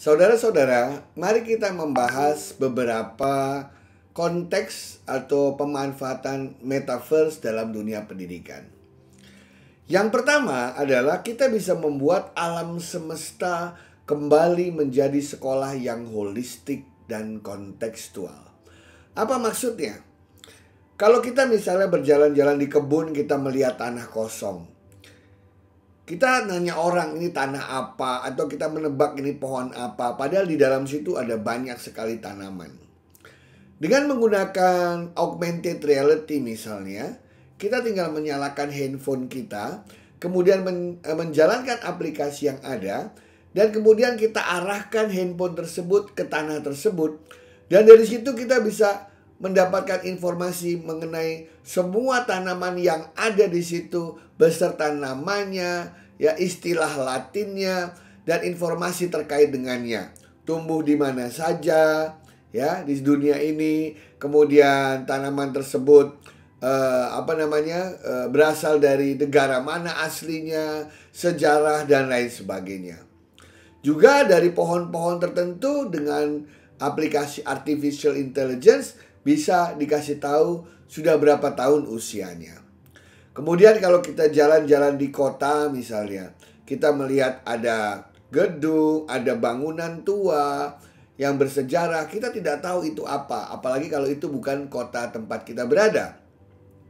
Saudara-saudara, mari kita membahas beberapa konteks atau pemanfaatan metaverse dalam dunia pendidikan. Yang pertama adalah kita bisa membuat alam semesta kembali menjadi sekolah yang holistik dan kontekstual. Apa maksudnya? Kalau kita misalnya berjalan-jalan di kebun, kita melihat tanah kosong. Kita nanya orang ini tanah apa, atau kita menebak ini pohon apa, padahal di dalam situ ada banyak sekali tanaman. Dengan menggunakan augmented reality misalnya, kita tinggal menyalakan handphone kita, kemudian menjalankan aplikasi yang ada, dan kemudian kita arahkan handphone tersebut ke tanah tersebut. Dan dari situ kita bisa mendapatkan informasi mengenai semua tanaman yang ada di situ beserta namanya, ya, istilah latinnya, dan informasi terkait dengannya. Tumbuh di mana saja, ya, di dunia ini. Kemudian tanaman tersebut berasal dari negara mana aslinya, sejarah dan lain sebagainya. Juga dari pohon-pohon tertentu dengan aplikasi artificial intelligence bisa dikasih tahu sudah berapa tahun usianya. Kemudian kalau kita jalan-jalan di kota misalnya, kita melihat ada gedung, ada bangunan tua yang bersejarah, kita tidak tahu itu apa, apalagi kalau itu bukan kota tempat kita berada.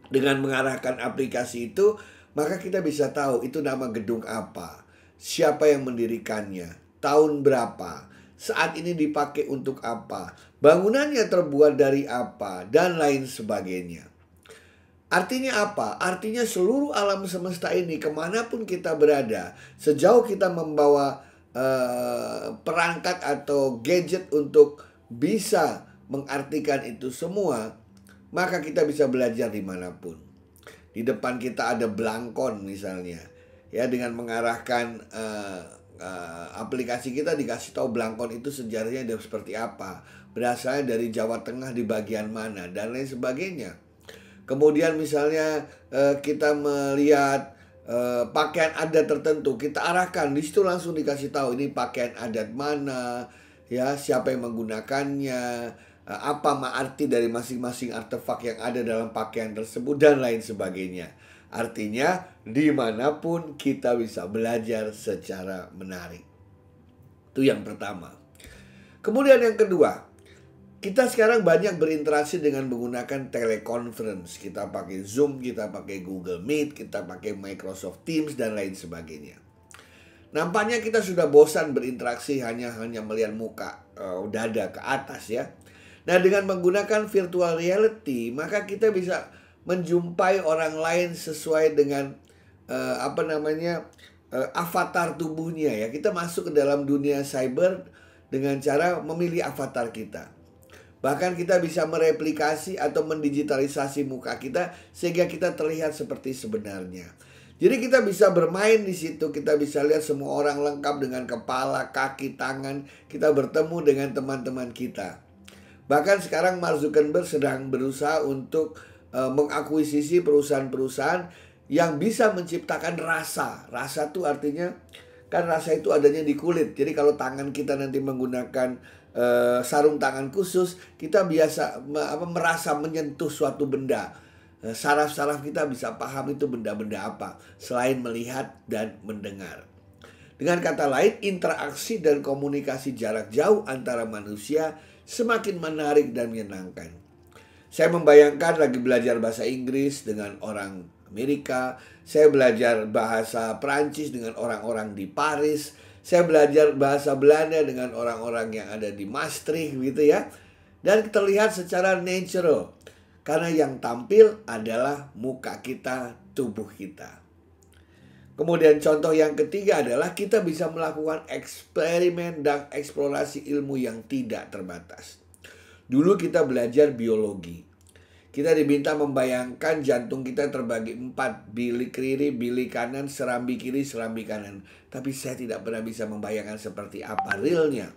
Dengan mengarahkan aplikasi itu, maka kita bisa tahu itu nama gedung apa, siapa yang mendirikannya, tahun berapa, saat ini dipakai untuk apa, bangunannya terbuat dari apa, dan lain sebagainya. Artinya apa? Artinya seluruh alam semesta ini, kemanapun kita berada, sejauh kita membawa perangkat atau gadget untuk bisa mengartikan itu semua, maka kita bisa belajar dimanapun. Di depan kita ada belangkon misalnya, ya, dengan mengarahkan aplikasi kita dikasih tahu belangkon itu sejarahnya seperti apa, berasalnya dari Jawa Tengah di bagian mana, dan lain sebagainya. Kemudian misalnya kita melihat pakaian adat tertentu, kita arahkan, di situ langsung dikasih tahu ini pakaian adat mana, ya, siapa yang menggunakannya, apa arti dari masing-masing artefak yang ada dalam pakaian tersebut, dan lain sebagainya. Artinya dimanapun kita bisa belajar secara menarik. Itu yang pertama. Kemudian yang kedua, kita sekarang banyak berinteraksi dengan menggunakan teleconference. Kita pakai Zoom, kita pakai Google Meet, kita pakai Microsoft Teams, dan lain sebagainya. Nampaknya kita sudah bosan berinteraksi hanya melihat muka, dada ke atas, ya. Nah, dengan menggunakan virtual reality, maka kita bisa menjumpai orang lain sesuai dengan avatar tubuhnya, ya. Kita masuk ke dalam dunia cyber dengan cara memilih avatar kita. Bahkan kita bisa mereplikasi atau mendigitalisasi muka kita sehingga kita terlihat seperti sebenarnya. Jadi kita bisa bermain di situ, kita bisa lihat semua orang lengkap dengan kepala, kaki, tangan. Kita bertemu dengan teman-teman kita. Bahkan sekarang Mark Zuckerberg sedang berusaha untuk mengakuisisi perusahaan-perusahaan yang bisa menciptakan rasa. Rasa itu artinya, kan rasa itu adanya di kulit. Jadi kalau tangan kita nanti menggunakan sarung tangan khusus, kita biasa merasa menyentuh suatu benda. Saraf-saraf kita bisa paham itu benda-benda apa, selain melihat dan mendengar. Dengan kata lain, interaksi dan komunikasi jarak jauh antara manusia semakin menarik dan menyenangkan. Saya membayangkan lagi belajar bahasa Inggris dengan orang Amerika, saya belajar bahasa Perancis dengan orang-orang di Paris, saya belajar bahasa Belanda dengan orang-orang yang ada di Maastricht, gitu ya. Dan terlihat secara natural, karena yang tampil adalah muka kita, tubuh kita. Kemudian contoh yang ketiga adalah kita bisa melakukan eksperimen dan eksplorasi ilmu yang tidak terbatas. Dulu kita belajar biologi. Kita diminta membayangkan jantung kita terbagi 4, bilik kiri, bilik kanan, serambi kiri, serambi kanan. Tapi saya tidak pernah bisa membayangkan seperti apa realnya.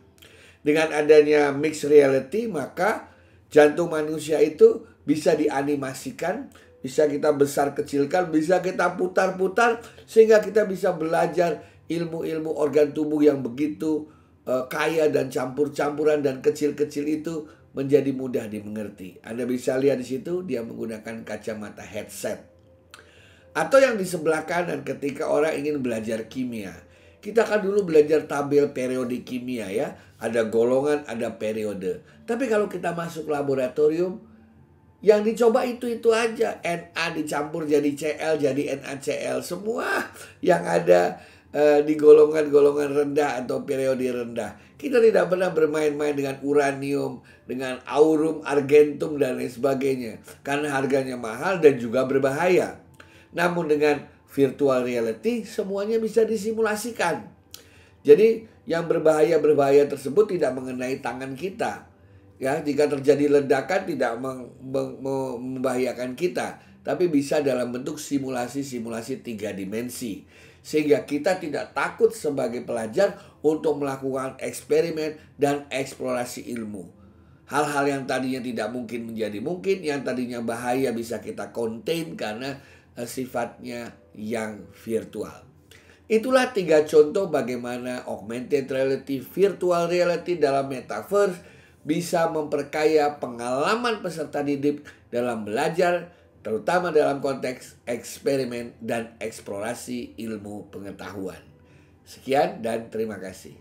Dengan adanya mixed reality, maka jantung manusia itu bisa dianimasikan, bisa kita besar kecilkan, bisa kita putar-putar, sehingga kita bisa belajar ilmu-ilmu organ tubuh yang begitu kaya dan campur-campuran dan kecil-kecil itu menjadi mudah dimengerti. Anda bisa lihat di situ dia menggunakan kacamata headset. Atau yang di sebelah kanan ketika orang ingin belajar kimia. Kita kan dulu belajar tabel periode kimia ya. Ada golongan, ada periode. Tapi kalau kita masuk laboratorium, yang dicoba itu aja. Na dicampur jadi Cl, jadi NaCl. Semua yang ada di golongan-golongan rendah atau periode rendah. Kita tidak pernah bermain-main dengan uranium, dengan aurum, argentum, dan lain sebagainya. Karena harganya mahal dan juga berbahaya. Namun dengan virtual reality semuanya bisa disimulasikan. Jadi yang berbahaya-berbahaya tersebut tidak mengenai tangan kita. Ya, jika terjadi ledakan tidak membahayakan kita, tapi bisa dalam bentuk simulasi-simulasi 3 dimensi. Sehingga kita tidak takut sebagai pelajar untuk melakukan eksperimen dan eksplorasi ilmu. Hal-hal yang tadinya tidak mungkin menjadi mungkin, yang tadinya bahaya bisa kita contain karena sifatnya yang virtual. Itulah 3 contoh bagaimana augmented reality, virtual reality dalam metaverse bisa memperkaya pengalaman peserta didik dalam belajar, terutama dalam konteks eksperimen dan eksplorasi ilmu pengetahuan. Sekian dan terima kasih.